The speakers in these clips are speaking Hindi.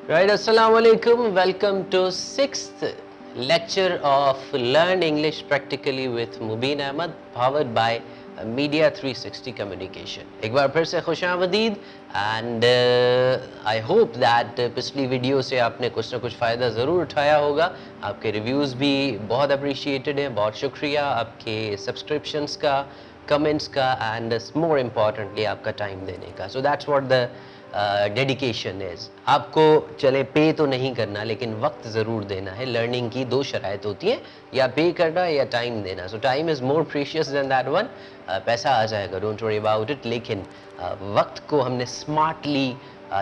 Right, Assalamu alaikum. Welcome to sixth lecture of Learn English Practically with Mubin Ahmad, powered by Media 360 Communication. एक बार फिर से खुशामदीद and I hope that पिछली वीडियो से आपने कुछ ना कुछ फ़ायदा ज़रूर उठाया होगा. आपके रिव्यूज़ भी बहुत अप्रिशिएटेड हैं. बहुत शुक्रिया आपके सब्सक्रिप्शंस का, कमेंट्स का and more importantly आपका टाइम देने का. So that's what the dedication is. आपको चले पे तो नहीं करना लेकिन वक्त ज़रूर देना है. लर्निंग की दो शराइत होती हैं, या पे करना या टाइम देना. So time is more precious than that one. पैसा आ जाएगा, डोंट वरी अबाउट इट, लेकिन वक्त को हमने स्मार्टली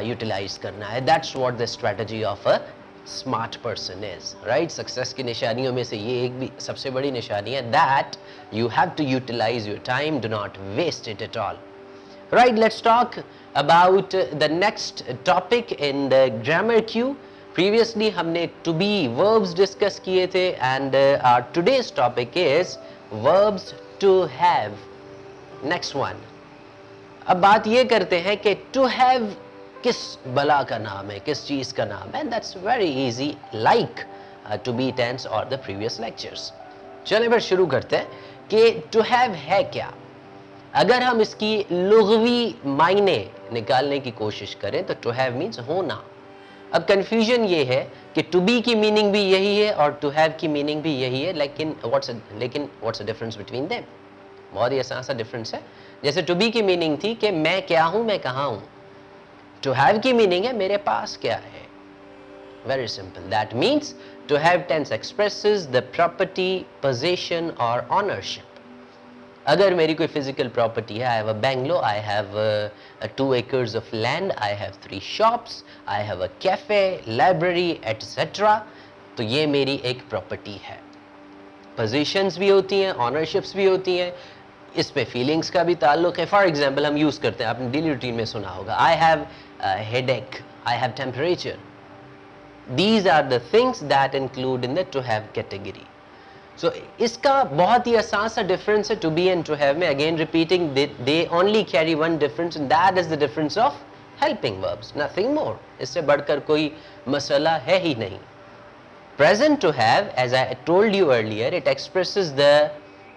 यूटिलाइज करना है. That's what the strategy of a smart person is. Right, success की निशानियों में से ये एक भी सबसे बड़ी निशानी है, that you have to utilise your time, do not waste it at all. Right, let's talk about the next topic in the grammar queue. Previously हमने to be verbs discuss किए थे and our today's topic is verbs to have. Next one. अब बात ये करते हैं कि to have किस बला का नाम है, किस चीज़ का नाम है. That's very easy, like to be tense or the previous lectures. चलें फिर शुरू करते हैं कि to have है क्या. अगर हम इसकी लुग़वी मायने निकालने की कोशिश करें तो टू हैव मीन्स होना. अब कंफ्यूजन ये है कि टू बी की मीनिंग भी यही है और टू हैव की मीनिंग भी यही है, लेकिन what's the difference between them. बहुत ही आसान सा डिफरेंस है. जैसे टू बी की मीनिंग थी कि मैं क्या हूँ, मैं कहाँ हूँ. टू हैव की मीनिंग है मेरे पास क्या है. Very simple. That means to have tense expresses the property, position और ऑनरशिप. अगर मेरी कोई फिजिकल प्रॉपर्टी है, I have a bungalow, I have 2 acres of land, I have 3 shops, I have a cafe, library etcetera, तो ये मेरी एक प्रॉपर्टी है. पोजीशंस भी होती हैं, ऑनरशिप्स भी होती हैं, इसमें फीलिंग्स का भी ताल्लुक है. फॉर एग्जांपल हम यूज़ करते हैं, आपने डेली रूटीन में सुना होगा, I have headache, I have temperature. These are the things that include in the to have category. So, इसका बहुत ही आसान सा डिफरेंस है to be and to have में. Again repeating, they only carry one difference and that is the difference of helping verbs, nothing more. इससे बढ़कर कोई मसला है ही नहीं. Present to have, as I told you earlier, it expresses the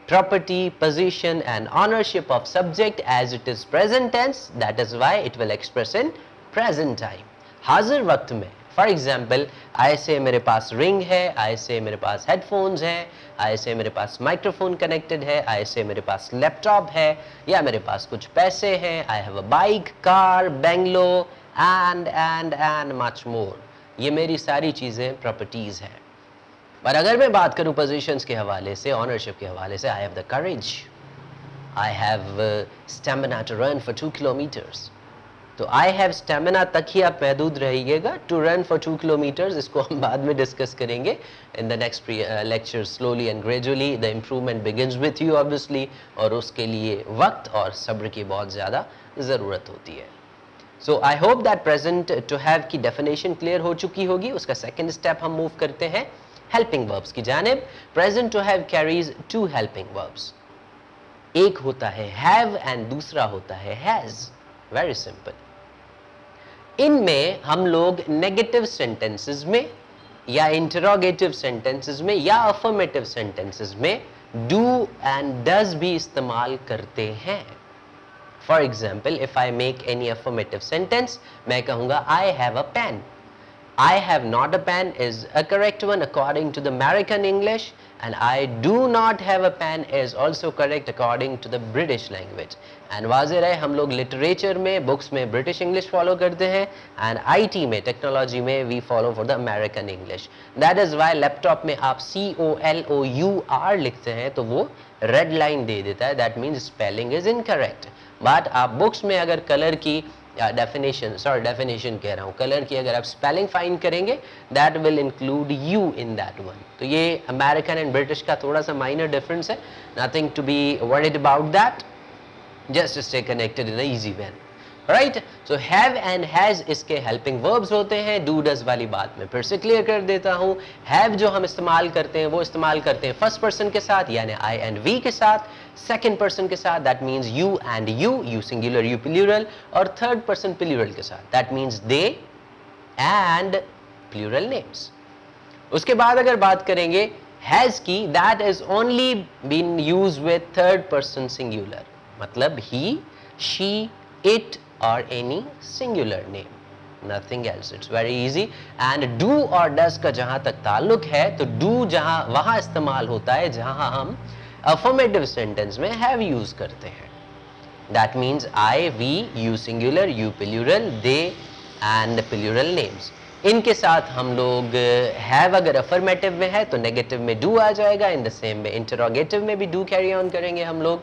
property, position and ownership of subject as it is present tense. That is why it will express in present time. हाजिर वक्त में. फॉर एग्जाम्पल, आई से मेरे पास रिंग है, आई से मेरे पास हेडफोन्स हैं, आई से मेरे पास माइक्रोफोन कनेक्टेड है, आई से मेरे पास लैपटॉप है, या मेरे पास कुछ पैसे हैं, आई have a bike, car, bungalow and much more. ये मेरी सारी चीज़ें प्रॉपर्टीज़ हैं. पर अगर मैं बात करूं पोजीशंस के हवाले से, ऑनरशिप के हवाले से, I have the courage, I have stamina to run for 2 kilometres. तो आई हैव स्टेमिना तक ही आप महदूद रहिएगा. टू रन फॉर 2 किलोमीटर्स, इसको हम बाद में डिस्कस करेंगे in the next lecture. Slowly and gradually the improvement begins with you obviously, और उसके लिए वक्त और सब्र की बहुत ज़्यादा ज़रूरत होती है. So I hope that present to have की डेफिनेशन क्लियर हो चुकी होगी. उसका सेकेंड स्टेप हम मूव करते हैं हेल्पिंग वर्ब्स की जानिब. Present to have carries 2 helping verbs. एक होता है हैव एंड दूसरा होता है हैज़. Very simple. इनमें हम लोग नेगेटिव सेंटेंसेस में या इंटरोगेटिव सेंटेंसेस में या अफर्मेटिव सेंटेंसेस में डू एंड डज भी इस्तेमाल करते हैं. For example, if I make any affirmative sentence, मैं कहूँगा I have a pen. I have not a pen is a correct one according to the American English, and I do not have a pen is also correct according to the British language. And वाज़ेह है, हम लोग लिटरेचर में, बुक्स में ब्रिटिश इंग्लिश फॉलो करते हैं, एंड आईटी में, टेक्नोलॉजी में we follow for the American English. That is why laptop में आप COLOUR लिखते हैं तो वो रेड लाइन दे देता है. That means spelling is incorrect. But आप बुक्स में अगर कलर की डेफिनेशन कह रहा हूँ, कलर की अगर आप स्पेलिंग फाइंड करेंगे, that will include you in that one. तो ये अमेरिकन एंड ब्रिटिश का थोड़ा सा माइनर डिफरेंस है. Nothing to be worried about that, just stay connected in easy vein. Right. So have and has इसके हेल्पिंग वर्ब्स होते हैं. डू डज वाली बात मैं फिर से क्लियर कर देता हूँ. हैव जो हम इस्तेमाल करते हैं वो इस्तेमाल करते हैं फर्स्ट पर्सन के साथ, यानी आई एंड वी के साथ. सेकेंड पर्सन के साथ, that means you and you singular, you plural. और थर्ड पर्सन प्लूरल के साथ, that means they and plural names. उसके बाद अगर बात करेंगे हैज की, that is only been use with third person singular, मतलब ही, शी, इट और any singular name, nothing else. It's very easy. And do और डज का जहां तक ताल्लुक है तो डू जहां वहां इस्तेमाल होता है जहां हम अफर्मेटिव सेंटेंस में हैव यूज करते हैं। That means I, we, you singular, you plural, they and plural names. इनके साथ हम लोग हैव अगर अफर्मेटिव में है तो नेगेटिव में डू आ जाएगा, इन द सेम में इंटरोगेटिव में भी डू कैरी ऑन करेंगे हम लोग।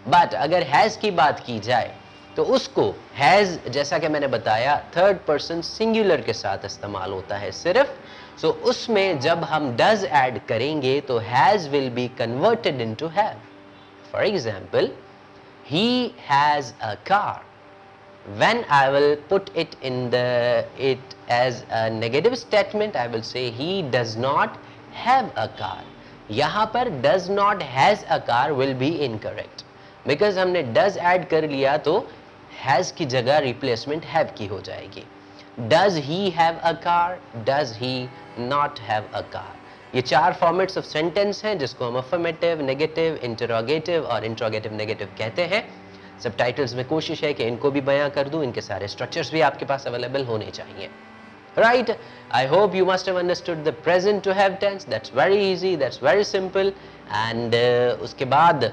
बट अगर हैज की बात की जाए तो उसको हैज, जैसा कि मैंने बताया, थर्ड पर्सन सिंगुलर के साथ इस्तेमाल होता है सिर्फ। सो उसमें जब हम डज ऐड करेंगे तो has will be converted into have. For example, he has a car. When I will put it as a negative statement, I will say he does not have a car. यहाँ पर does not has a car will be incorrect because हमने does add कर लिया तो has की जगह replacement have की हो जाएगी। Does he have a car? Does he not have a car? ये चार फॉर्मेट्स ऑफ सेंटेंस हैं जिसको हम अफर्मेटिव, नेगेटिव, इंटरोगेटिव और इंटरोगेटिव नेगेटिव कहते हैं। सबटाइटल्स में कोशिश है कि इनको भी बयां कर दूं, इनके सारे स्ट्रक्चर्स भी आपके पास अवेलेबल होने चाहिए। Right, I hope you must have understood the present to have tense. That's very easy, that's very simple. And उसके बाद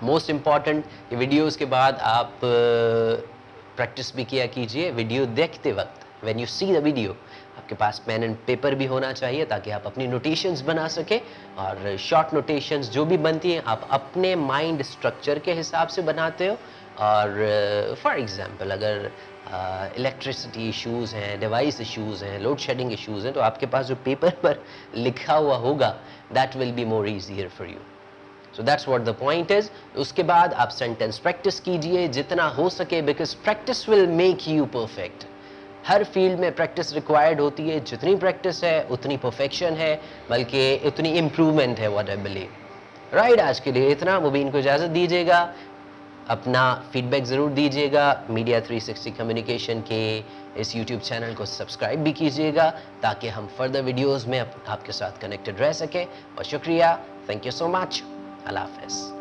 मोस्ट इंपॉर्टेंट, ये वीडियोस के बाद आप प्रैक्टिस भी किया कीजिए। वीडियो देखते वक्त, when you see the video, आपके पास पेन एंड पेपर भी होना चाहिए ताकि आप अपनी नोटेशंस बना सकें। और शॉर्ट नोटेशंस जो भी बनती हैं आप अपने माइंड स्ट्रक्चर के हिसाब से बनाते हो। और फॉर एग्जांपल अगर इलेक्ट्रिसिटी इश्यूज़ हैं, डिवाइस इश्यूज़ हैं, लोड शेडिंग इश्यूज़ हैं, तो आपके पास जो पेपर पर लिखा हुआ होगा that will be more easier for you. So that's what the point is. उसके बाद आप सेंटेंस प्रैक्टिस कीजिए जितना हो सके, because practice will make you perfect. Her field में प्रैक्टिस रिक्वायर्ड होती है, जितनी प्रैक्टिस है उतनी परफेक्शन है, बल्कि उतनी इम्प्रूवमेंट है, व्हाट आई बिलीव। राइट, आज के लिए इतना। मुबीन को इजाज़त दीजिएगा, अपना फीडबैक ज़रूर दीजिएगा। मीडिया 360 कम्युनिकेशन के इस यूट्यूब चैनल को सब्सक्राइब भी कीजिएगा ताकि हम फर्दर वीडियोज़ में आपके साथ कनेक्टेड रह सकें। और शुक्रिया, थैंक यू सो मच, अल्लाह हाफ़िज़।